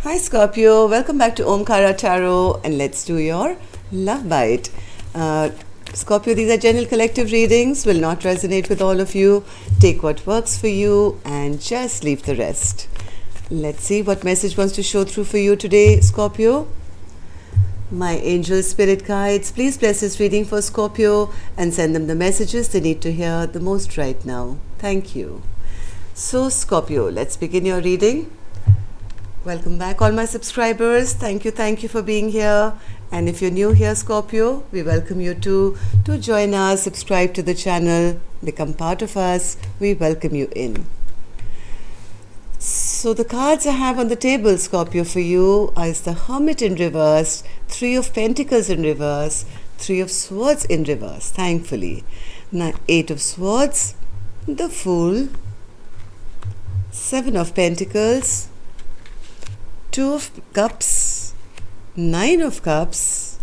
Hi Scorpio, welcome back to Omkara Tarot and let's do your love bite. Scorpio, these are general collective readings, will not resonate with all of you. Take what works for you and just leave the rest. Let's see what message wants to show through for you today, Scorpio. My angel spirit guides, please bless this reading for Scorpio and send them the messages they need to hear the most right now. Thank you. So Scorpio, let's begin your reading. Welcome back all my subscribers. Thank you for being here. And if you're new here, Scorpio, we welcome you to join us, subscribe to the channel, become part of us. We welcome you in. So the cards I have on the table, Scorpio, for you is the Hermit in reverse, Three of Pentacles in reverse, Three of Swords in reverse, thankfully. Now, Eight of Swords, the Fool, Seven of Pentacles, Two of Cups, Nine of Cups,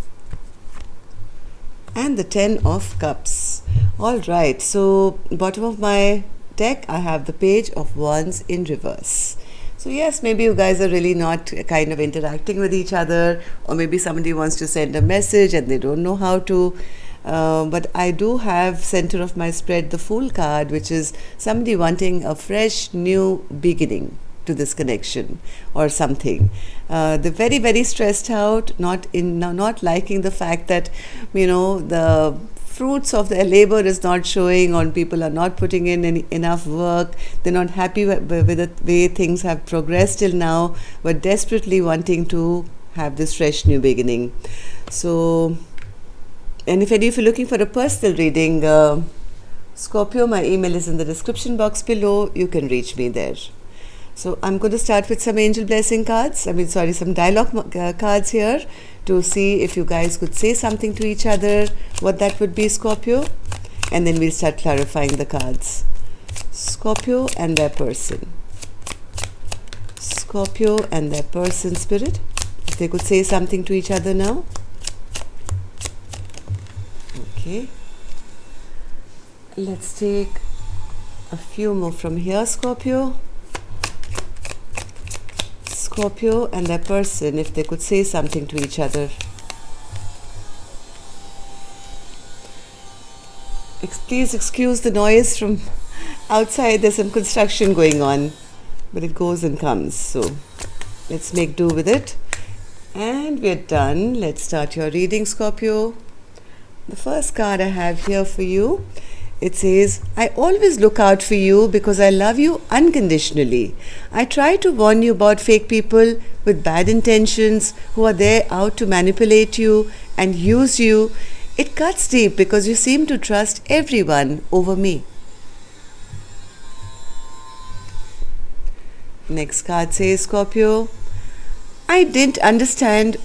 and the 10 of Cups. All right, so bottom of my deck, I have the Page of Wands in reverse. So yes, maybe you guys are really not kind of interacting with each other, or maybe somebody wants to send a message and they don't know how to. But I do have center of my spread the Fool card, which is somebody wanting a fresh new beginning to this connection or something. They're very, very stressed out, not liking the fact that, the fruits of their labor is not showing, or people are not putting in enough work. They're not happy with the way things have progressed till now, but desperately wanting to have this fresh new beginning. So, and if you're looking for a personal reading, Scorpio, my email is in the description box below. You can reach me there. So I'm going to start with some angel blessing cards. Some dialogue cards here to see if you guys could say something to each other, what that would be, Scorpio. And then we'll start clarifying the cards. Scorpio and their person. Scorpio and their person, spirit. If they could say something to each other now. Okay. Let's take a few more from here, Scorpio. Scorpio and their person, if they could say something to each other. Please excuse the noise from outside. There's some construction going on, but it goes and comes. So let's make do with it. And we're done. Let's start your reading, Scorpio. The first card I have here for you, it says, I always look out for you because I love you unconditionally. I try to warn you about fake people with bad intentions who are there out to manipulate you and use you. It cuts deep because you seem to trust everyone over me. Next card says, Scorpio, I don't understand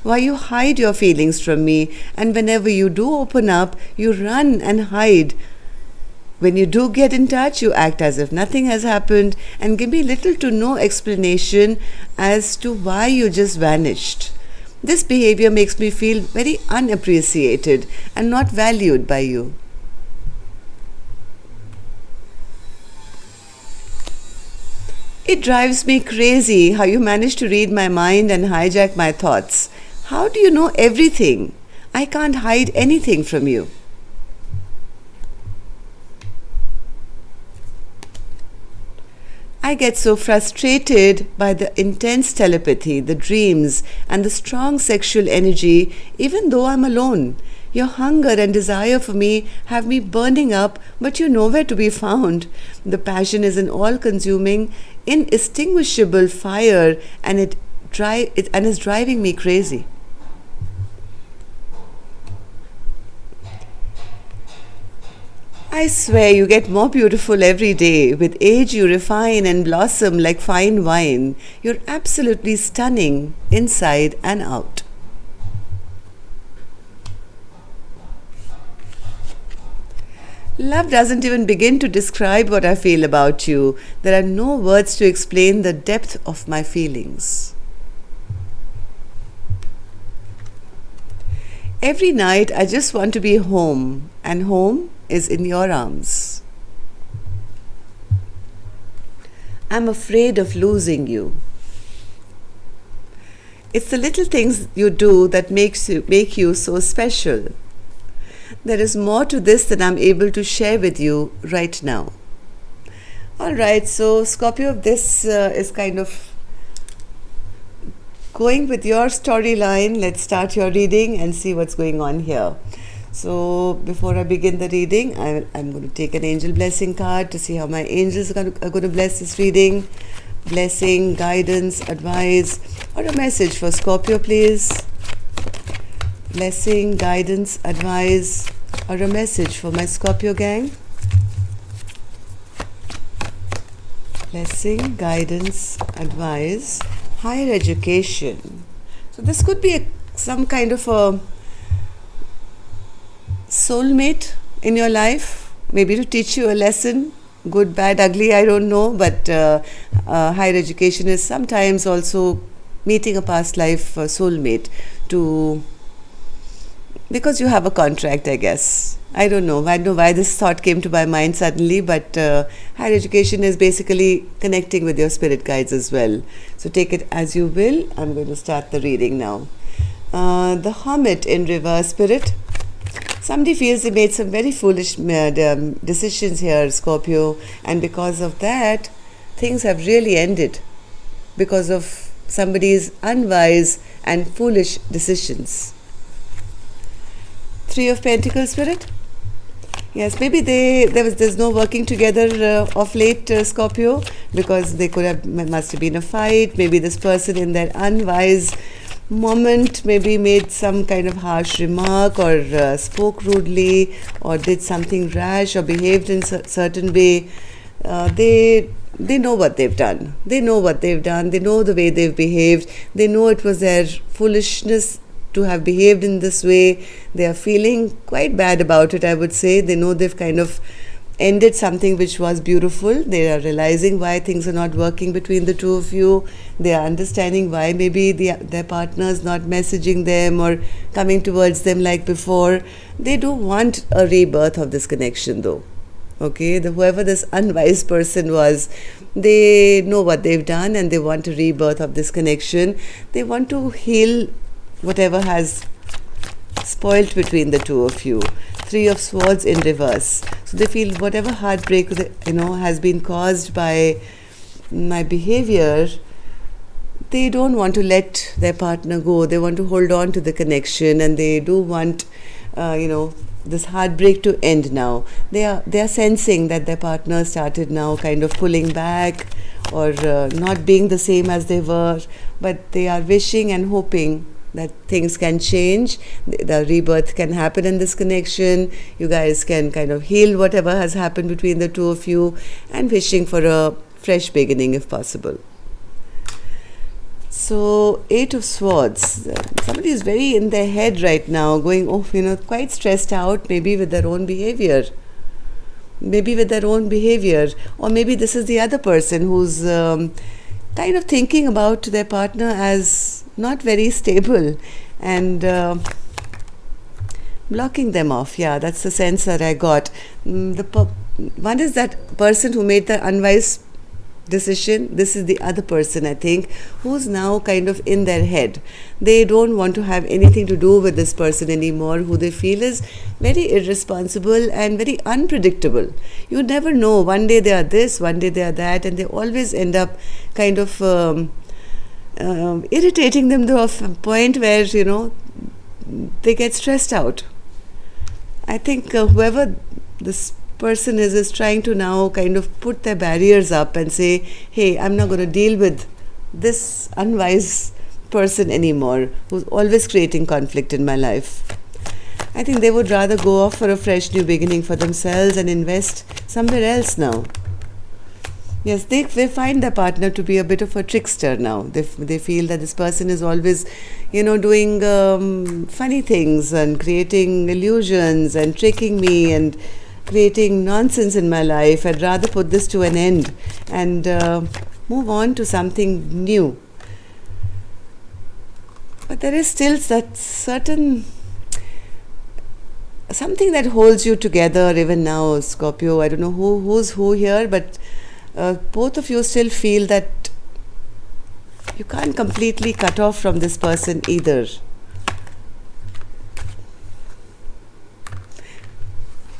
why you hide your feelings from me, and whenever you do open up, you run and hide. When you do get in touch, you act as if nothing has happened and give me little to no explanation as to why you just vanished. This behavior makes me feel very unappreciated and not valued by you. It drives me crazy how you manage to read my mind and hijack my thoughts. How do you know everything? I can't hide anything from you. I get so frustrated by the intense telepathy, the dreams, and the strong sexual energy, even though I'm alone. Your hunger and desire for me have me burning up, but you're nowhere to be found. The passion is an all-consuming, inextinguishable fire, and it is driving me crazy. I swear you get more beautiful every day. With age you refine and blossom like fine wine. You're absolutely stunning, inside and out. Love doesn't even begin to describe what I feel about you. There are no words to explain the depth of my feelings. Every night I just want to be home, and home is in your arms. I'm afraid of losing you. It's the little things you do that make you so special. There is more to this than I'm able to share with you right now. All right, so Scorpio, this is kind of going with your storyline. Let's start your reading and see what's going on here. So before I begin the reading, I'm going to take an angel blessing card to see how my angels are going to bless this reading. Blessing, guidance, advice, or a message for Scorpio, please. Blessing, guidance, advice, or a message for my Scorpio gang. Blessing, guidance, advice, higher education. So this could be some kind of a soulmate in your life, maybe to teach you a lesson, good, bad, ugly, I don't know, but higher education is sometimes also meeting a past life soulmate because you have a contract, I guess. I don't know why this thought came to my mind suddenly, but higher education is basically connecting with your spirit guides as well. So take it as you will. I'm going to start the reading now. The Hermit in reverse, Spirit. Somebody feels they made some very foolish decisions here, Scorpio, and because of that, things have really ended because of somebody's unwise and foolish decisions. Three of Pentacles, Spirit. Yes, maybe there's no working together of late, Scorpio, because they must have been a fight. Maybe this person in their unwise moment maybe made some kind of harsh remark or spoke rudely or did something rash or behaved in a certain way. They know what they've done. They know what they've done. They know the way they've behaved. They know it was their foolishness to have behaved in this way. They are feeling quite bad about it, I would say. They know they've kind of ended something which was beautiful. They are realizing why things are not working between the two of you. They are understanding why maybe their partner is not messaging them or coming towards them like before. They do want a rebirth of this connection though. Okay, whoever this unwise person was, they know what they've done and they want a rebirth of this connection. They want to heal whatever has spoiled between the two of you. Three of Swords in reverse. So they feel whatever heartbreak has been caused by my behavior, they don't want to let their partner go. They want to hold on to the connection, and they do want this heartbreak to end now. They are sensing that their partner started now kind of pulling back or not being the same as they were, but they are wishing and hoping that things can change, the rebirth can happen in this connection. You guys can kind of heal whatever has happened between the two of you, and wishing for a fresh beginning if possible. So, Eight of Swords. Somebody is very in their head right now, going, quite stressed out, maybe with their own behavior. Or maybe this is the other person who's kind of thinking about their partner as not very stable and blocking them off. Yeah, that's the sense that I got. One is that person who made the unwise decision. This is the other person, I think, who's now kind of in their head. They don't want to have anything to do with this person anymore, who they feel is very irresponsible and very unpredictable. You never know. One day they are this, one day they are that, and they always end up kind of irritating them to a point where, they get stressed out. I think whoever this person is trying to now kind of put their barriers up and say, hey, I'm not going to deal with this unwise person anymore who's always creating conflict in my life. I think they would rather go off for a fresh new beginning for themselves and invest somewhere else now. Yes, they find their partner to be a bit of a trickster now. They feel that this person is always, doing funny things and creating illusions and tricking me and creating nonsense in my life. I'd rather put this to an end and move on to something new. But there is still that certain something that holds you together even now, Scorpio. I don't know who's who here, but both of you still feel that you can't completely cut off from this person either.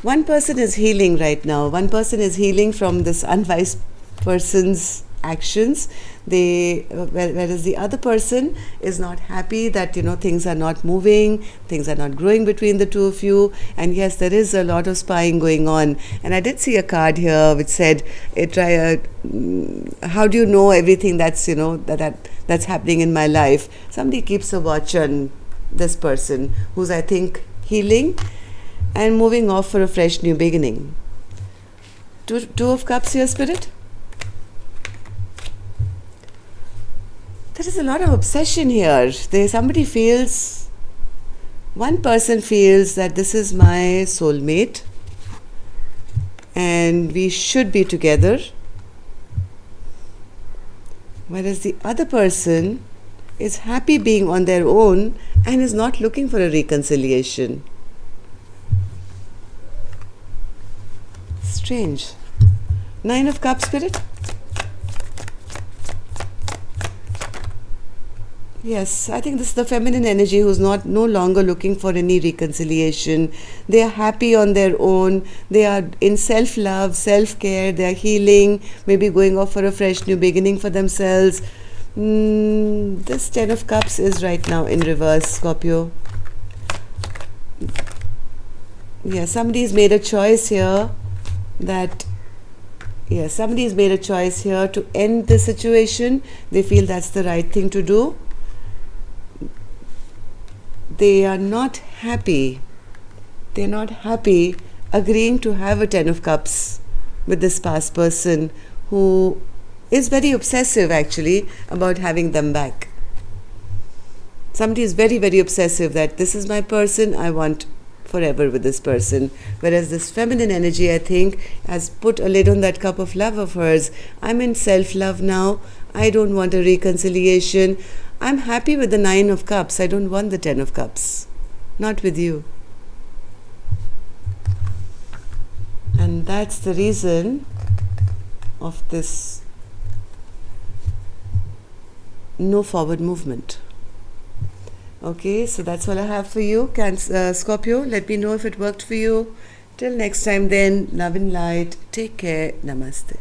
One person is healing right now. One person is healing from this unwise person's actions. Whereas the other person is not happy that things are not moving, things are not growing between the two of you. And yes, there is a lot of spying going on. And I did see a card here which said, "How do you know everything that's that's happening in my life?" Somebody keeps a watch on this person who's, I think, healing and moving off for a fresh new beginning. Two of Cups here, Spirit. There is a lot of obsession here. One person feels that this is my soulmate and we should be together. Whereas the other person is happy being on their own and is not looking for a reconciliation. Strange. Nine of Cups, Spirit. Yes, I think this is the feminine energy who's no longer looking for any reconciliation. They are happy on their own. They are in self-love, self-care. They are healing, maybe going off for a fresh new beginning for themselves. This Ten of Cups is right now in reverse, Scorpio. Yeah, somebody's made a choice here somebody's made a choice here to end the situation. They feel that's the right thing to do. They are not happy. They're not happy agreeing to have a Ten of Cups with this past person who is very obsessive actually about having them back. Somebody is very, very obsessive that this is my person, I want forever with this person. Whereas this feminine energy, I think, has put a lid on that cup of love of hers. I'm in self-love now. I don't want a reconciliation. I'm happy with the Nine of Cups. I don't want the Ten of Cups. Not with you. And that's the reason of this no forward movement. Okay, so that's all I have for you, Scorpio. Let me know if it worked for you. Till next time then, love and light. Take care. Namaste.